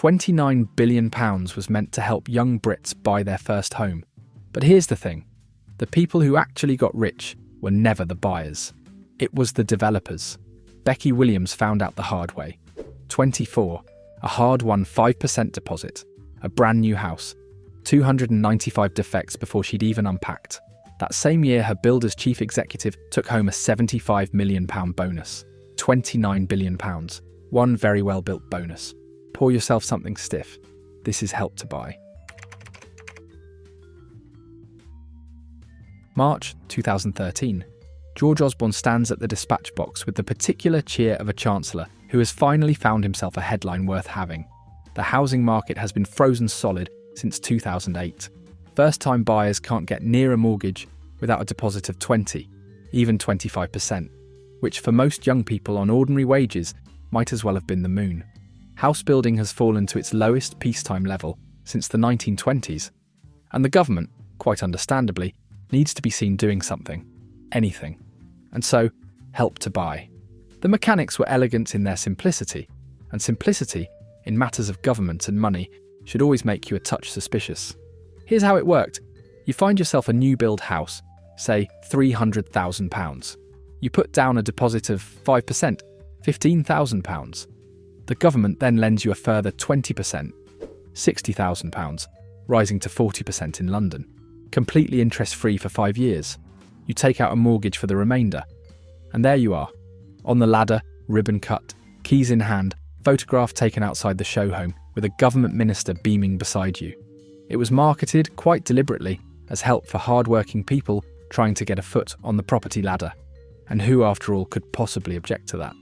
£29 billion was meant to help young Brits buy their first home. But here's the thing. The people who actually got rich were never the buyers. It was the developers. Becky Williams found out the hard way. 24, a hard-won 5% deposit, a brand new house, 295 defects before she'd even unpacked. That same year, her builder's chief executive took home a £75 million bonus. £29 billion. One very well-built bonus. Pour yourself something stiff. This is Help to Buy. March 2013. George Osborne stands at the dispatch box with the particular cheer of a chancellor who has finally found himself a headline worth having. The housing market has been frozen solid since 2008. First-time buyers can't get near a mortgage without a deposit of 20, even 25%, which for most young people on ordinary wages might as well have been the moon. House building has fallen to its lowest peacetime level since the 1920s, and the government, quite understandably, needs to be seen doing something, anything. And so, Help to Buy. The mechanics were elegant in their simplicity, and simplicity, in matters of government and money, should always make you a touch suspicious. Here's how it worked. You find yourself a new build house, say £300,000. You put down a deposit of 5%, £15,000. The government then lends you a further 20%, £60,000, rising to 40% in London. Completely interest-free for 5 years. You take out a mortgage for the remainder. And there you are, on the ladder, ribbon cut, keys in hand, photograph taken outside the show home, with a government minister beaming beside you. It was marketed, quite deliberately, as help for hard-working people trying to get a foot on the property ladder. And who, after all, could possibly object to that?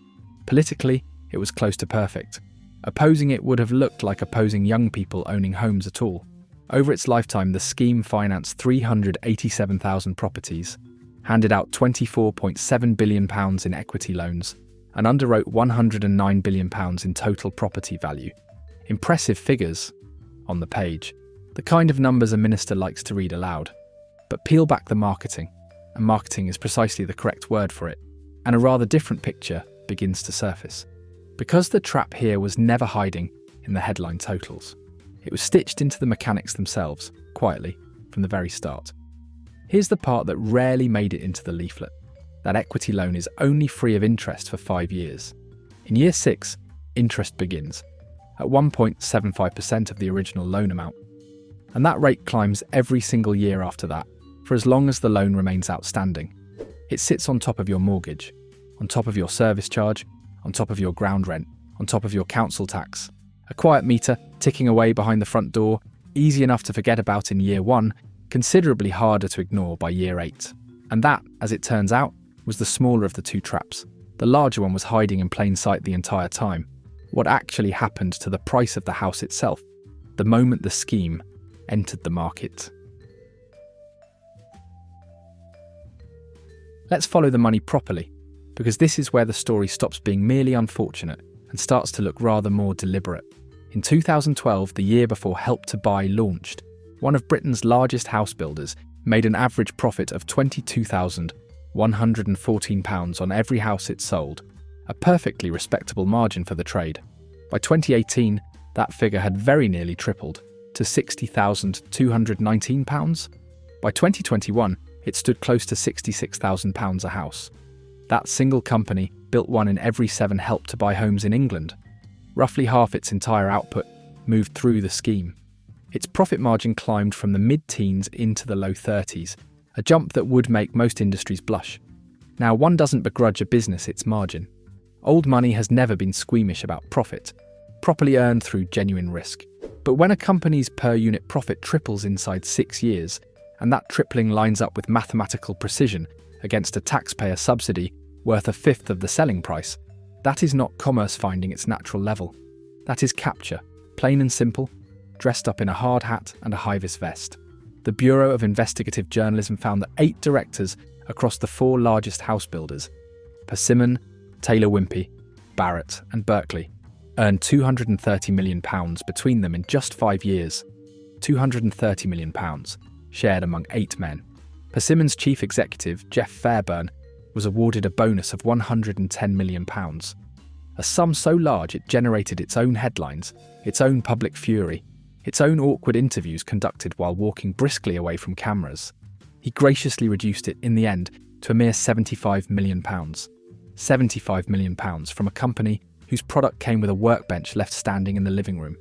Politically, it was close to perfect. Opposing it would have looked like opposing young people owning homes at all. Over its lifetime, the scheme financed 387,000 properties, handed out £24.7 billion in equity loans, and underwrote £109 billion in total property value. Impressive figures on the page, the kind of numbers a minister likes to read aloud. But peel back the marketing, and marketing is precisely the correct word for it, and a rather different picture begins to surface. Because the trap here was never hiding in the headline totals. It was stitched into the mechanics themselves, quietly, from the very start. Here's the part that rarely made it into the leaflet. That equity loan is only free of interest for 5 years. In year 6, interest begins, at 1.75% of the original loan amount. And that rate climbs every single year after that, for as long as the loan remains outstanding. It sits on top of your mortgage, on top of your service charge, on top of your ground rent, on top of your council tax. A quiet meter ticking away behind the front door, easy enough to forget about in year 1, considerably harder to ignore by year 8. And that, as it turns out, was the smaller of the two traps. The larger one was hiding in plain sight the entire time. What actually happened to the price of the house itself, the moment the scheme entered the market. Let's follow the money properly, because this is where the story stops being merely unfortunate and starts to look rather more deliberate. In 2012, the year before Help to Buy launched, one of Britain's largest house builders made an average profit of £22,114 on every house it sold, a perfectly respectable margin for the trade. By 2018, that figure had very nearly tripled to £60,219. By 2021, it stood close to £66,000 a house. That single company built one in every 7 Help to Buy homes in England. Roughly half its entire output moved through the scheme. Its profit margin climbed from the mid-teens into the low 30s, a jump that would make most industries blush. Now, one doesn't begrudge a business its margin. Old money has never been squeamish about profit, properly earned through genuine risk. But when a company's per-unit profit triples inside 6 years, and that tripling lines up with mathematical precision against a taxpayer subsidy worth a fifth of the selling price, that is not commerce finding its natural level. That is capture, plain and simple, dressed up in a hard hat and a high-vis vest. The Bureau of Investigative Journalism found that 8 directors across the 4 largest house builders, Persimmon, Taylor Wimpey, Barratt and Berkeley, earned £230 million between them in just 5 years. £230 million, shared among 8 men. Persimmon's chief executive, Jeff Fairburn, was awarded a bonus of £110 million. a sum so large it generated its own headlines, its own public fury, its own awkward interviews conducted while walking briskly away from cameras. He graciously reduced it, in the end, to a mere £75 million. £75 million from a company whose product came with a workbench left standing in the living room.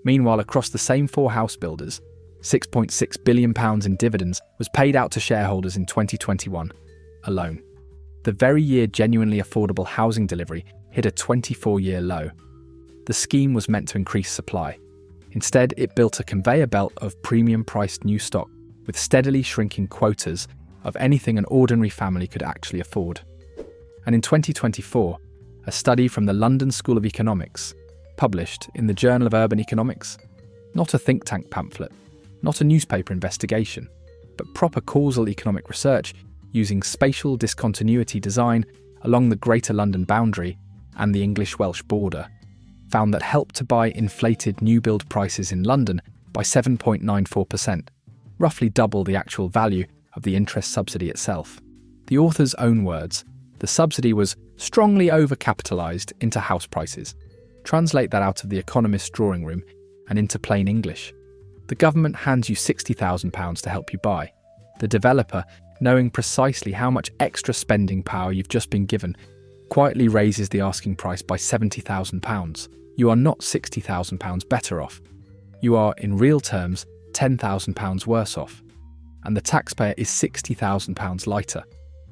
Meanwhile, across the same four house builders, £6.6 billion in dividends was paid out to shareholders in 2021 alone. The very year genuinely affordable housing delivery hit a 24-year low. The scheme was meant to increase supply. Instead, it built a conveyor belt of premium-priced new stock with steadily shrinking quotas of anything an ordinary family could actually afford. And in 2024, a study from the London School of Economics, published in the Journal of Urban Economics, not a think tank pamphlet, not a newspaper investigation, but proper causal economic research using spatial discontinuity design along the Greater London boundary and the English-Welsh border, found that Help to Buy inflated new build prices in London by 7.94%, roughly double the actual value of the interest subsidy itself. The author's own words, the subsidy was strongly overcapitalised into house prices. Translate that out of the economist's drawing room and into plain English. The government hands you £60,000 to help you buy. The developer, knowing precisely how much extra spending power you've just been given, quietly raises the asking price by £70,000. You are not £60,000 better off. You are, in real terms, £10,000 worse off. And the taxpayer is £60,000 lighter,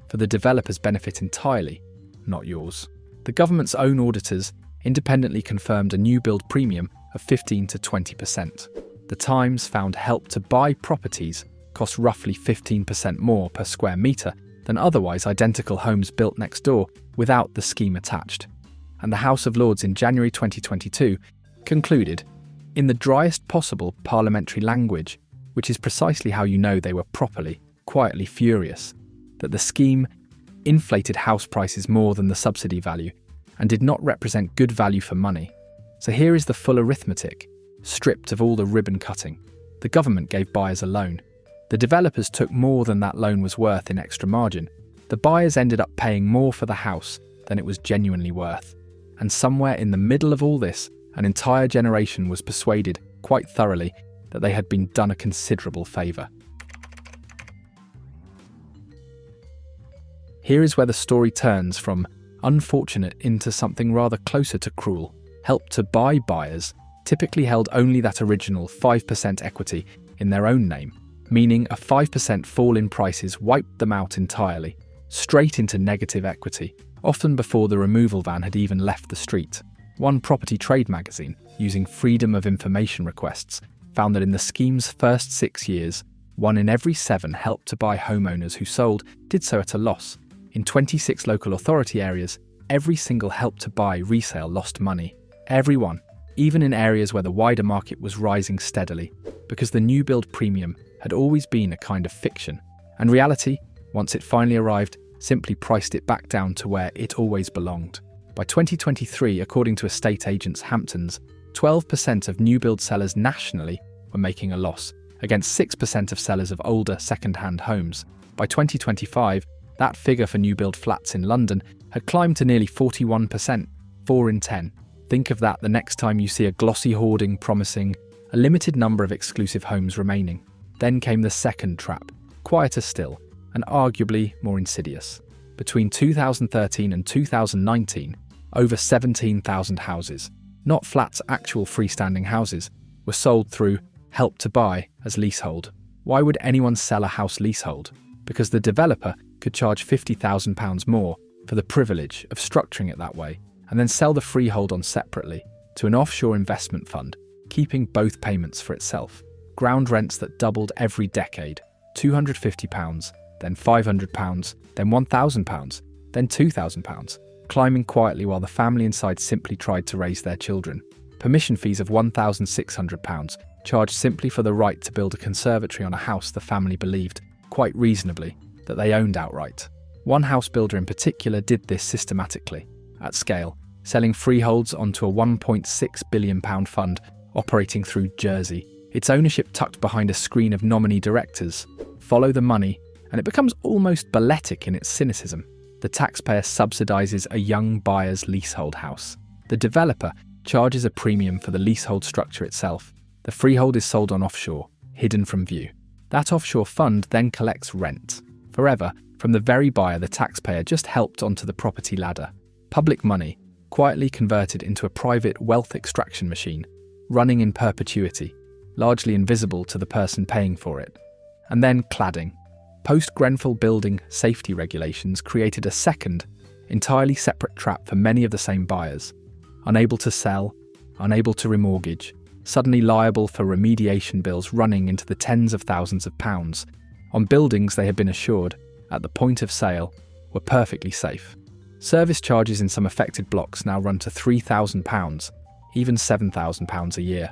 for the developer's benefit entirely, not yours. The government's own auditors independently confirmed a new build premium of 15 to 20%. The Times found Help to Buy properties cost roughly 15% more per square metre than otherwise identical homes built next door without the scheme attached. And the House of Lords in January 2022 concluded, in the driest possible parliamentary language, which is precisely how you know they were properly, quietly furious, that the scheme inflated house prices more than the subsidy value and did not represent good value for money. So here is the full arithmetic, stripped of all the ribbon cutting. The government gave buyers a loan. The developers took more than that loan was worth in extra margin. The buyers ended up paying more for the house than it was genuinely worth. And somewhere in the middle of all this, an entire generation was persuaded, quite thoroughly, that they had been done a considerable favour. Here is where the story turns from unfortunate into something rather closer to cruel. Help to Buy buyers typically held only that original 5% equity in their own name, meaning a 5% fall in prices wiped them out entirely, straight into negative equity, often before the removal van had even left the street. One property trade magazine, using freedom of information requests, found that in the scheme's first 6 years, 1 in every 7 Help to Buy homeowners who sold did so at a loss. In 26 local authority areas, every single Help to Buy resale lost money. Everyone, even in areas where the wider market was rising steadily, because the new build premium had always been a kind of fiction, and reality, once it finally arrived, simply priced it back down to where it always belonged. By 2023, according to estate agents Hamptons, 12% of new build sellers nationally were making a loss, against 6% of sellers of older second-hand homes. By 2025, that figure for new build flats in London had climbed to nearly 41%, 4 in 10. Think of that the next time you see a glossy hoarding promising a limited number of exclusive homes remaining. Then came the second trap, quieter still, and arguably more insidious. Between 2013 and 2019, over 17,000 houses, not flats, actual freestanding houses, were sold through Help to Buy as leasehold. Why would anyone sell a house leasehold? Because the developer could charge £50,000 more for the privilege of structuring it that way, and then sell the freehold on separately to an offshore investment fund, keeping both payments for itself. Ground rents that doubled every decade, £250, then £500, then £1,000, then £2,000, climbing quietly while the family inside simply tried to raise their children. Permission fees of £1,600, charged simply for the right to build a conservatory on a house the family believed, quite reasonably, that they owned outright. One house builder in particular did this systematically, at scale, selling freeholds onto a £1.6 billion fund operating through Jersey, its ownership tucked behind a screen of nominee directors. Follow the money, and it becomes almost balletic in its cynicism. The taxpayer subsidises a young buyer's leasehold house. The developer charges a premium for the leasehold structure itself. The freehold is sold on offshore, hidden from view. That offshore fund then collects rent, forever, from the very buyer the taxpayer just helped onto the property ladder. Public money, quietly converted into a private wealth extraction machine, running in perpetuity, largely invisible to the person paying for it. And then cladding. Post-Grenfell building safety regulations created a second, entirely separate trap for many of the same buyers. Unable to sell, unable to remortgage, suddenly liable for remediation bills running into the tens of thousands of pounds on buildings they had been assured, at the point of sale, were perfectly safe. Service charges in some affected blocks now run to £3,000, even £7,000 a year.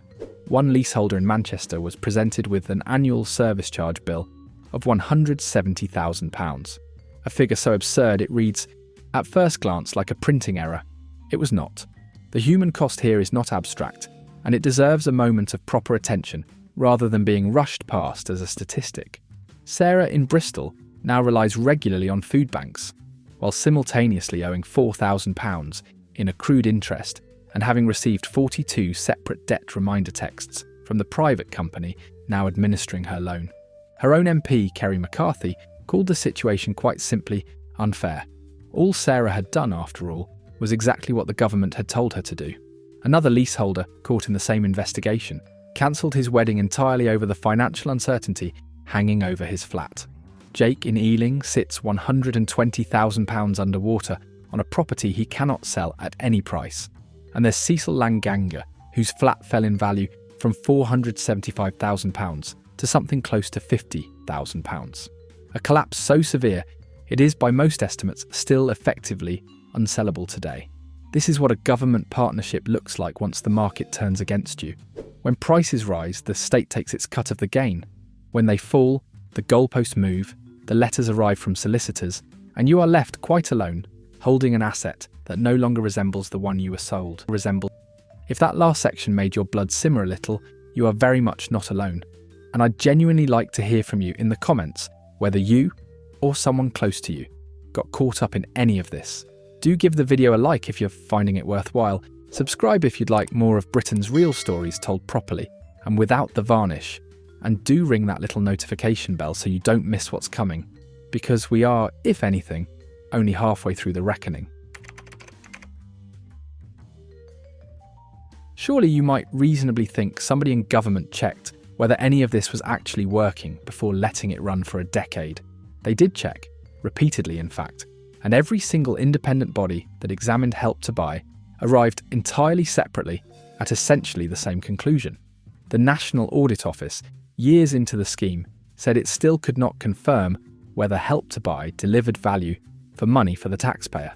One leaseholder in Manchester was presented with an annual service charge bill of £170,000. A figure so absurd it reads, at first glance, like a printing error. It was not. The human cost here is not abstract, and it deserves a moment of proper attention rather than being rushed past as a statistic. Sarah in Bristol now relies regularly on food banks, while simultaneously owing £4,000 in accrued interest and having received 42 separate debt reminder texts from the private company now administering her loan. Her own MP, Kerry McCarthy, called the situation quite simply unfair. All Sarah had done, after all, was exactly what the government had told her to do. Another leaseholder, caught in the same investigation, cancelled his wedding entirely over the financial uncertainty hanging over his flat. Jake in Ealing sits £120,000 underwater on a property he cannot sell at any price. And there's Cecil Langanga, whose flat fell in value from £475,000 to something close to £50,000. A collapse so severe, it is by most estimates still effectively unsellable today. This is what a government partnership looks like once the market turns against you. When prices rise, the state takes its cut of the gain. When they fall, the goalposts move, the letters arrive from solicitors, and you are left quite alone, holding an asset that no longer resembles the one you were sold. If that last section made your blood simmer a little, you are very much not alone. And I'd genuinely like to hear from you in the comments whether you, or someone close to you, got caught up in any of this. Do give the video a like if you're finding it worthwhile, subscribe if you'd like more of Britain's real stories told properly and without the varnish, and do ring that little notification bell so you don't miss what's coming, because we are, if anything, only halfway through the reckoning. Surely you might reasonably think somebody in government checked whether any of this was actually working before letting it run for a decade. They did check, repeatedly in fact, and every single independent body that examined Help to Buy arrived entirely separately at essentially the same conclusion. The National Audit Office, years into the scheme, said it still could not confirm whether Help to Buy delivered value for money for the taxpayer.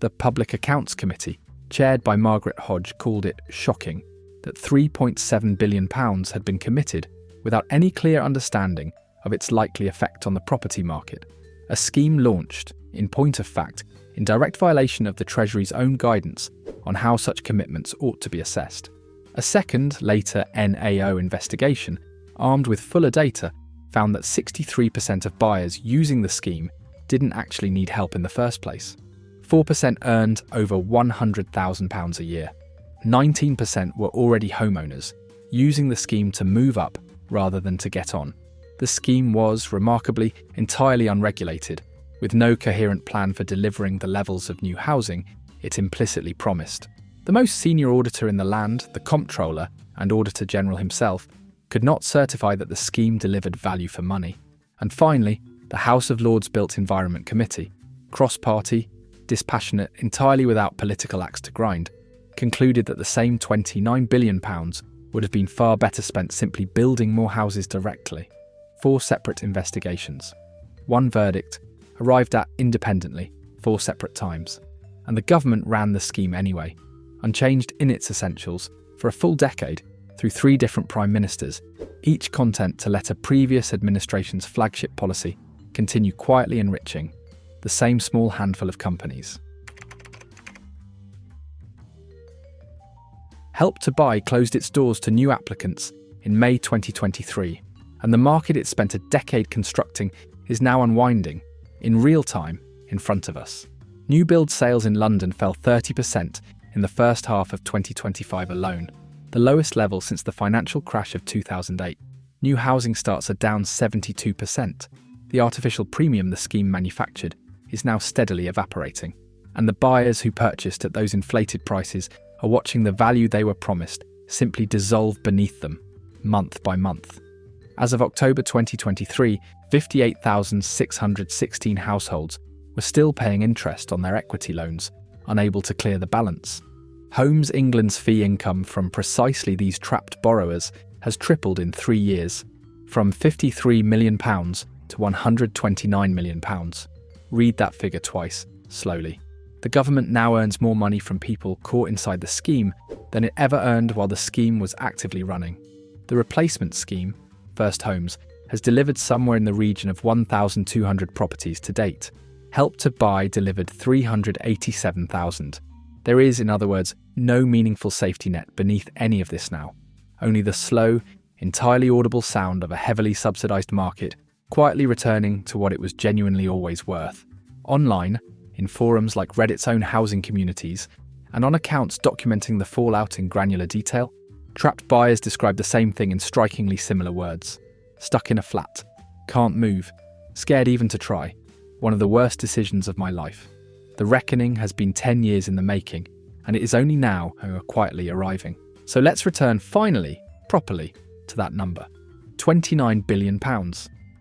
The Public Accounts Committee, chaired by Margaret Hodge, called it shocking that £3.7 billion had been committed without any clear understanding of its likely effect on the property market. A scheme launched, in point of fact, in direct violation of the Treasury's own guidance on how such commitments ought to be assessed. A second, later NAO investigation, armed with fuller data, found that 63% of buyers using the scheme didn't actually need help in the first place. 4% earned over £100,000 a year. 19% were already homeowners, using the scheme to move up rather than to get on. The scheme was, remarkably, entirely unregulated, with no coherent plan for delivering the levels of new housing it implicitly promised. The most senior auditor in the land, the Comptroller and Auditor General himself, could not certify that the scheme delivered value for money. And finally, the House of Lords Built Environment Committee, cross-party, dispassionate, entirely without political axe to grind, concluded that the same £29 billion would have been far better spent simply building more houses directly. 4 separate investigations. One verdict, arrived at independently, 4 separate times. And the government ran the scheme anyway, unchanged in its essentials, for a full decade, through 3 different prime ministers, each content to let a previous administration's flagship policy continue quietly enriching the same small handful of companies. Help to Buy closed its doors to new applicants in May 2023, and the market it spent a decade constructing is now unwinding, in real time, in front of us. New build sales in London fell 30% in the first half of 2025 alone, the lowest level since the financial crash of 2008. New housing starts are down 72%. The artificial premium the scheme manufactured is now steadily evaporating, and the buyers who purchased at those inflated prices are watching the value they were promised simply dissolve beneath them, month by month. As of October 2023, 58,616 households were still paying interest on their equity loans, unable to clear the balance. Homes England's fee income from precisely these trapped borrowers has tripled in 3 years, from £53 million to £129 million. Read that figure twice, slowly. The government now earns more money from people caught inside the scheme than it ever earned while the scheme was actively running. The replacement scheme, First Homes, has delivered somewhere in the region of 1,200 properties to date. Help to Buy delivered 387,000. There is, in other words, no meaningful safety net beneath any of this now. Only the slow, entirely audible sound of a heavily subsidised market quietly returning to what it was genuinely always worth. Online, in forums like Reddit's own housing communities, and on accounts documenting the fallout in granular detail, trapped buyers describe the same thing in strikingly similar words. Stuck in a flat. Can't move. Scared even to try. One of the worst decisions of my life. The reckoning has been 10 years in the making, and it is only now who are quietly arriving. So let's return finally, properly, to that number. £29 billion.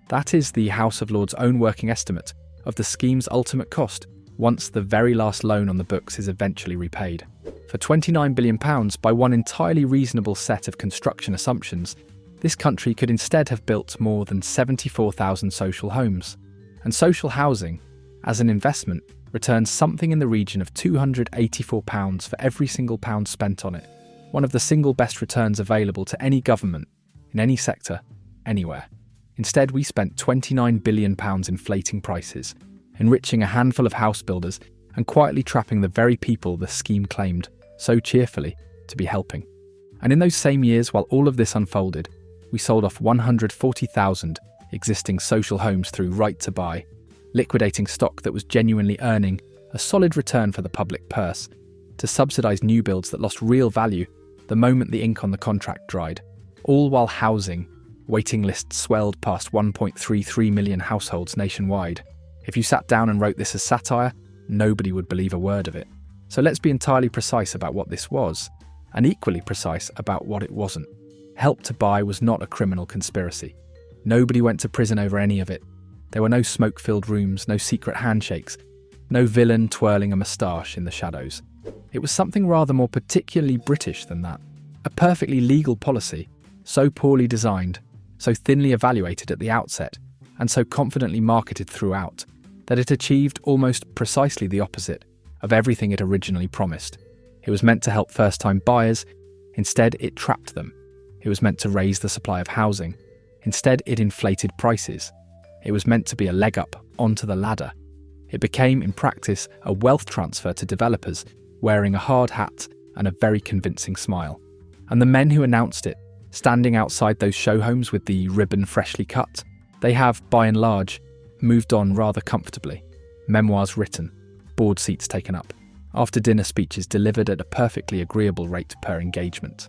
That is the House of Lords' own working estimate of the scheme's ultimate cost once the very last loan on the books is eventually repaid. For £29 billion, by one entirely reasonable set of construction assumptions, this country could instead have built more than 74,000 social homes. And social housing, as an investment, returns something in the region of £284 for every single pound spent on it. One of the single best returns available to any government, in any sector, anywhere. Instead, we spent £29 billion inflating prices, enriching a handful of house builders and quietly trapping the very people the scheme claimed, so cheerfully, to be helping. And in those same years, while all of this unfolded, we sold off 140,000 existing social homes through right to buy, liquidating stock that was genuinely earning a solid return for the public purse, to subsidise new builds that lost real value the moment the ink on the contract dried, all while housing waiting lists swelled past 1.33 million households nationwide. If you sat down and wrote this as satire, nobody would believe a word of it. So let's be entirely precise about what this was, and equally precise about what it wasn't. Help to Buy was not a criminal conspiracy. Nobody went to prison over any of it. There were no smoke-filled rooms, no secret handshakes, no villain twirling a moustache in the shadows. It was something rather more particularly British than that. A perfectly legal policy, so poorly designed, so thinly evaluated at the outset, and so confidently marketed throughout, that it achieved almost precisely the opposite of everything it originally promised. It was meant to help first-time buyers. Instead, it trapped them. It was meant to raise the supply of housing. Instead, it inflated prices. It was meant to be a leg up onto the ladder. It became, in practice, a wealth transfer to developers, wearing a hard hat and a very convincing smile. And the men who announced it, standing outside those show homes with the ribbon freshly cut, they have, by and large, moved on rather comfortably. Memoirs written, board seats taken up, after-dinner speeches delivered at a perfectly agreeable rate per engagement.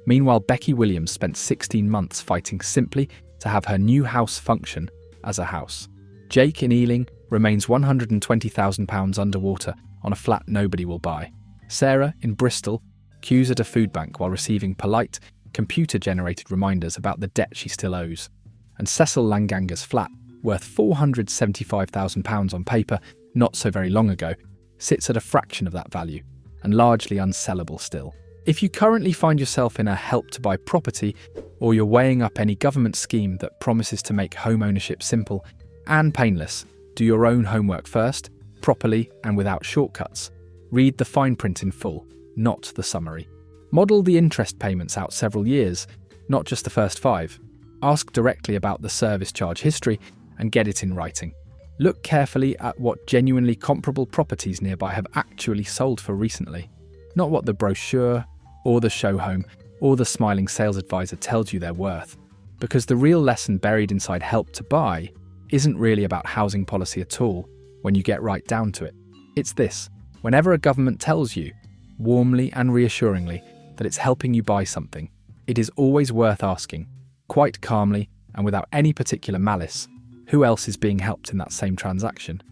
Meanwhile, Becky Williams spent 16 months fighting simply to have her new house function as a house. Jake in Ealing remains £120,000 underwater on a flat nobody will buy. Sarah in Bristol queues at a food bank while receiving polite, computer-generated reminders about the debt she still owes. And Cecil Langanga's flat, worth £475,000 on paper not so very long ago, sits at a fraction of that value, and largely unsellable still. If you currently find yourself in a Help to Buy property, or you're weighing up any government scheme that promises to make home ownership simple and painless, do your own homework first, properly and without shortcuts. Read the fine print in full, not the summary. Model the interest payments out several years, not just the first 5. Ask directly about the service charge history and get it in writing. Look carefully at what genuinely comparable properties nearby have actually sold for recently, not what the brochure or the show home or the smiling sales advisor tells you they're worth, because the real lesson buried inside Help to Buy isn't really about housing policy at all when you get right down to it. It's this: whenever a government tells you warmly and reassuringly, that it's helping you buy something, it is always worth asking, quite calmly and without any particular malice, who else is being helped in that same transaction,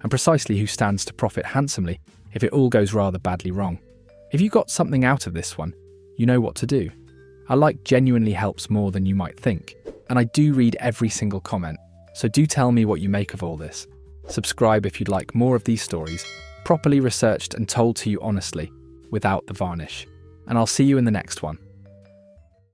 and precisely who stands to profit handsomely if it all goes rather badly wrong. If you got something out of this one, you know what to do. A like genuinely helps more than you might think, and I do read every single comment, so do tell me what you make of all this. Subscribe if you'd like more of these stories, properly researched and told to you honestly, without the varnish. And I'll see you in the next one.